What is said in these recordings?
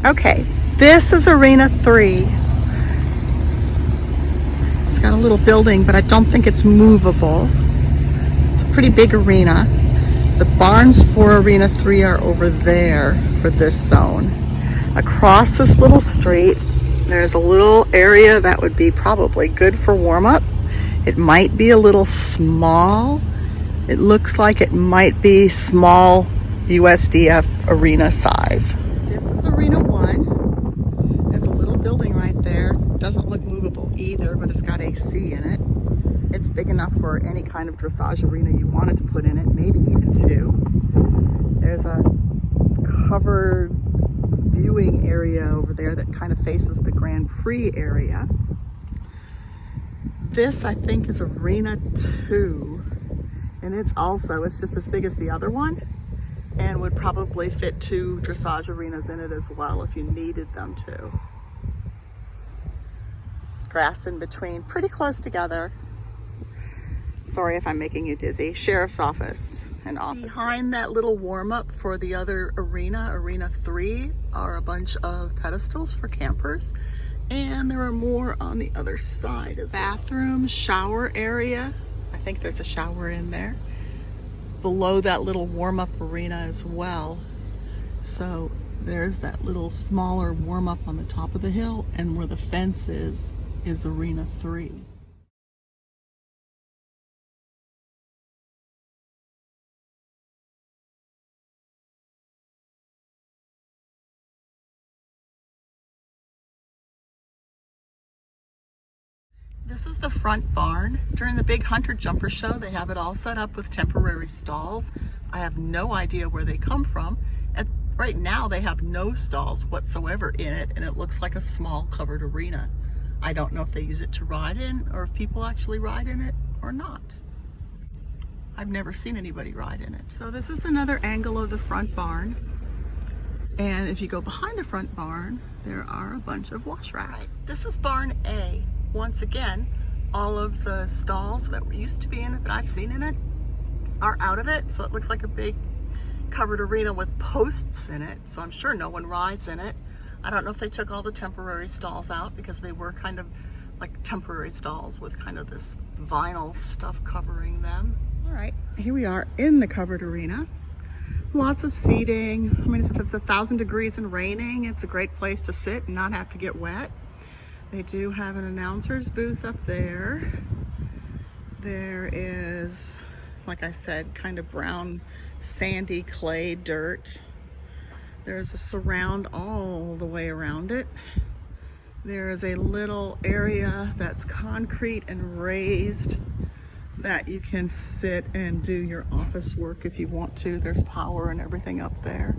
Okay, this is Arena 3. It's got a little building, but I don't think it's movable. It's a pretty big arena. The barns for Arena 3 are over there for this zone. Across this little street, there's a little area that would be probably good for warm-up. It might be a little small. It looks like it might be small USDF arena size. This is Arena 1. There's a little building right there. Doesn't look movable either, but it's got AC in it. It's big enough for any kind of dressage arena you wanted to put in it, maybe even two. There's a covered viewing area over there that kind of faces the Grand Prix area. This, I think, is Arena 2, and it's just as big as the other one and would probably fit two dressage arenas in it as well if you needed them to. Grass in between, pretty close together. Sorry if I'm making you dizzy. Sheriff's office and office. Behind that little warm-up for the other arena, Arena 3, are a bunch of pedestals for campers. And there are more on the other side as well. Bathroom, shower area. I think there's a shower in there. Below that little warm-up arena as well. So there's that little smaller warm-up on the top of the hill, and where the fence is Arena 3. This is the front barn. During the big Hunter Jumper show, they have it all set up with temporary stalls. I have no idea where they come from. Right now, they have no stalls whatsoever in it, and it looks like a small covered arena. I don't know if they use it to ride in, or if people actually ride in it or not. I've never seen anybody ride in it. So this is another angle of the front barn. And if you go behind the front barn, there are a bunch of wash racks. Right. This is barn A. Once again, all of the stalls that used to be in it that I've seen in it are out of it. So it looks like a big covered arena with posts in it. So I'm sure no one rides in it. I don't know if they took all the temporary stalls out, because they were kind of like temporary stalls with kind of this vinyl stuff covering them. All right, here we are in the covered arena. Lots of seating. I mean, if it's 1,000 degrees and raining, it's a great place to sit and not have to get wet. They do have an announcer's booth up there. There is, like I said, kind of brown, sandy clay dirt. There's a surround all the way around it. There is a little area that's concrete and raised that you can sit and do your office work if you want to. There's power and everything up there.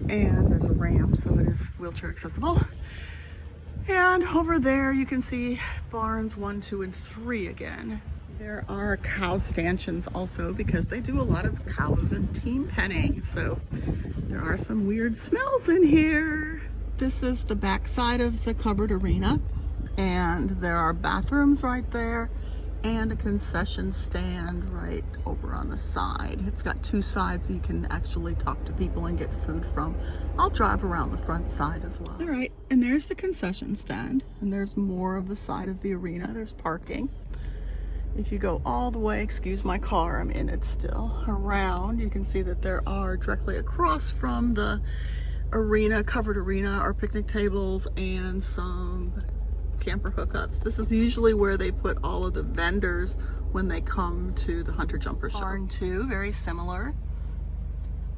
And there's a ramp, so it is wheelchair accessible. And over there you can see barns 1, 2, and 3 again. There are cow stanchions also, because they do a lot of cows and team penning. So there are some weird smells in here. This is the back side of the covered arena, and there are bathrooms right there and a concession stand right over on the side. It's got two sides so you can actually talk to people and get food from. I'll drive around the front side as well. All right, and there's the concession stand, and there's more of the side of the arena. There's parking. If you go all the way, excuse my car, I'm in it still, around, you can see that there are directly across from the arena, covered arena, are picnic tables and some camper hookups. This is usually where they put all of the vendors when they come to the Hunter Jumper show. Barn 2, very similar.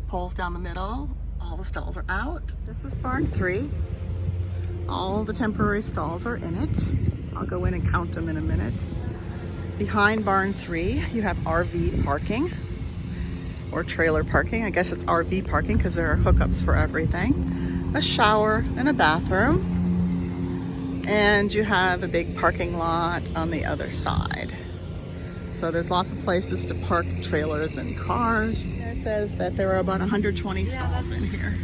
Poles down the middle, all the stalls are out. This is barn 3. All the temporary stalls are in it. I'll go in and count them in a minute. Behind barn 3, you have RV parking or trailer parking. I guess it's RV parking because there are hookups for everything. A shower and a bathroom. And you have a big parking lot on the other side. So there's lots of places to park trailers and cars. It says that there are about 120 stalls in here.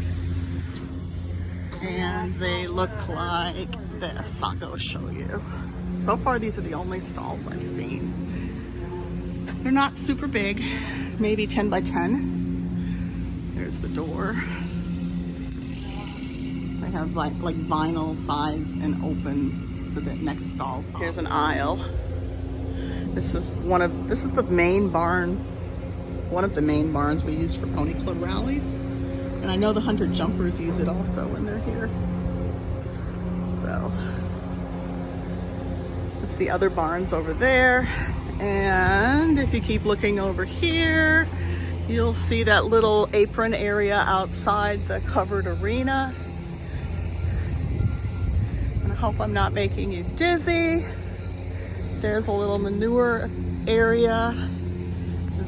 And they look like this. I'll go show you. So far, these are the only stalls I've seen. They're not super big, maybe 10 by 10. There's the door. They have like vinyl sides and open to the next stall. Here's an aisle. This is the main barn, one of the main barns we used for pony club rallies. And I know the hunter jumpers use it also when they're here. So it's the other barns over there. And if you keep looking over here, you'll see that little apron area outside the covered arena. And I hope I'm not making you dizzy. There's a little manure area.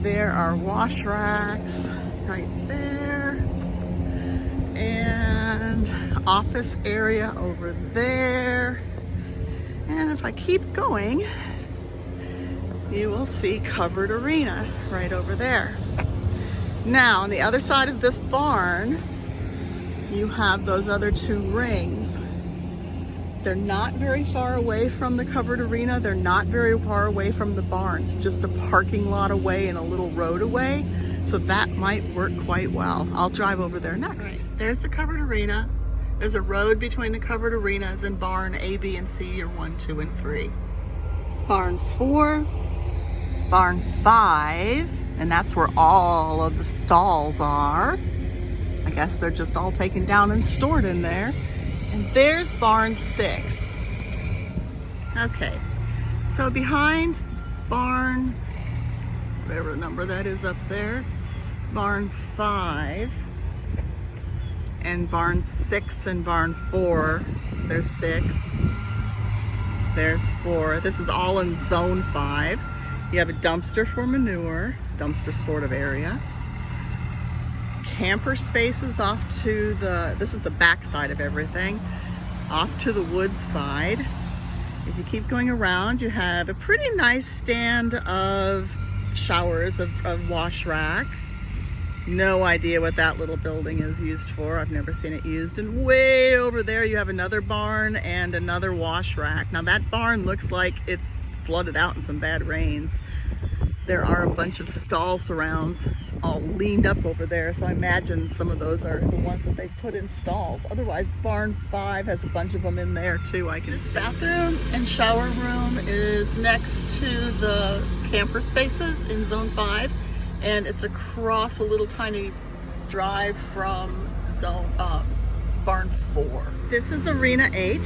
There are wash racks right there. And office area over there. And if I keep going, you will see covered arena right over there. Now, on the other side of this barn, you have those other two rings. They're not very far away from the covered arena. They're not very far away from the barns, just a parking lot away and a little road away. So that might work quite well. I'll drive over there next. Right. There's the covered arena. There's a road between the covered arenas, and barn A, B, and C are 1, 2, and 3. Barn 4, barn 5, and that's where all of the stalls are. I guess they're just all taken down and stored in there. And there's barn 6. Okay, so behind barn, whatever number that is up there, barn 5, and barn 6 and barn 4, there's 6, there's 4. This is all in zone 5. You have a dumpster for manure, dumpster sort of area. Camper spaces off to this is the back side of everything, off to the wood side. If you keep going around, you have a pretty nice stand of showers, of wash rack. No idea what that little building is used for. I've never seen it used. And way over there you have another barn and another wash rack. Now that barn looks like it's flooded out in some bad rains. There are a bunch of stall surrounds all leaned up over there, so I imagine some of those are the ones that they put in stalls. Otherwise, barn 5 has a bunch of them in there too. This bathroom and shower room is next to the camper spaces in zone 5, and it's across a little tiny drive from barn 4. This is arena 8.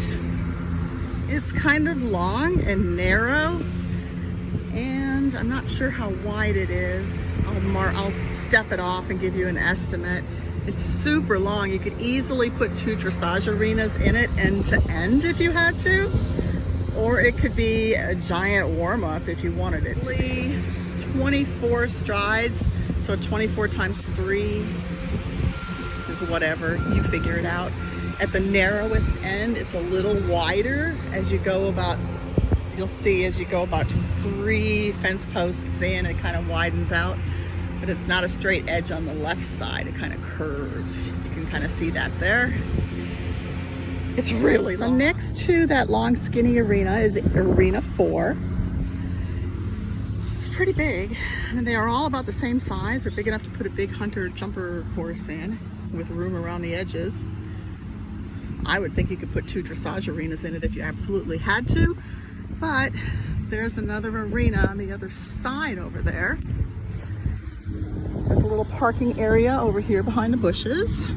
It's kind of long and narrow, and I'm not sure how wide it is. I'll step it off and give you an estimate. It's super long. You could easily put 2 dressage arenas in it end to end if you had to, or it could be a giant warm-up if you wanted it to be. 24 strides, so 24 times 3 is whatever, you figure it out. At the narrowest end, it's a little wider as you go about, you'll see as you go about 3 fence posts in, it kind of widens out, but it's not a straight edge on the left side, it kind of curves. You can kind of see that there. It's really long. So next to that long skinny arena is arena 4. It's pretty big, and they are all about the same size. They're big enough to put a big hunter jumper horse in with room around the edges. I would think you could put 2 dressage arenas in it if you absolutely had to, but there's another arena on the other side over there. There's a little parking area over here behind the bushes.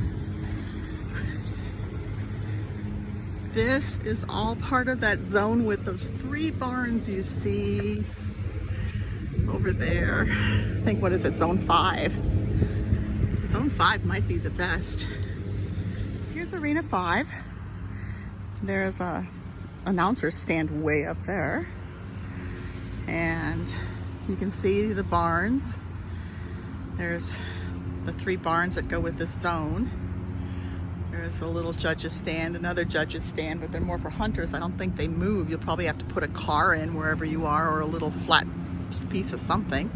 This is all part of that zone with those 3 barns you see over there. I think, what is it, zone 5? Zone 5 might be the best. Here's arena 5. There's a announcer stand way up there, and you can see the barns. There's the 3 barns that go with this zone. There's a little judge's stand, another judge's stand, but they're more for hunters. I don't think they move. You'll probably have to put a car in wherever you are, or a little flat piece of something.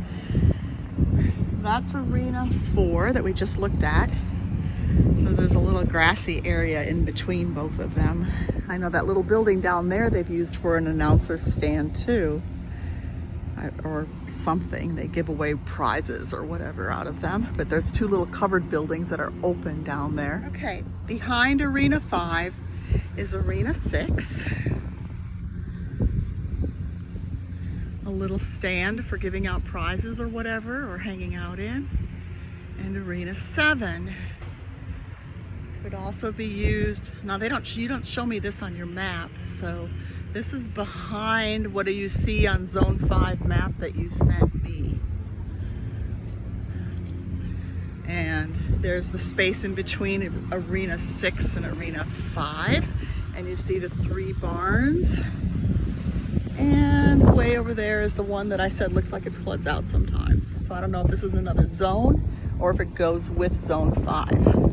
That's arena 4 that we just looked at. So there's a little grassy area in between both of them. I know that little building down there they've used for an announcer stand too. or something. They give away prizes or whatever out of them. But there's two little covered buildings that are open down there. Okay, behind Arena 5 is Arena 6. A little stand for giving out prizes or whatever, or hanging out in. And Arena 7 could also be used. Now you don't show me this on your map, so this is behind what do you see on Zone 5 map that you sent me. And there's the space in between Arena 6 and Arena 5. And you see the 3 barns. And way over there is the one that I said looks like it floods out sometimes. So I don't know if this is another zone or if it goes with Zone 5.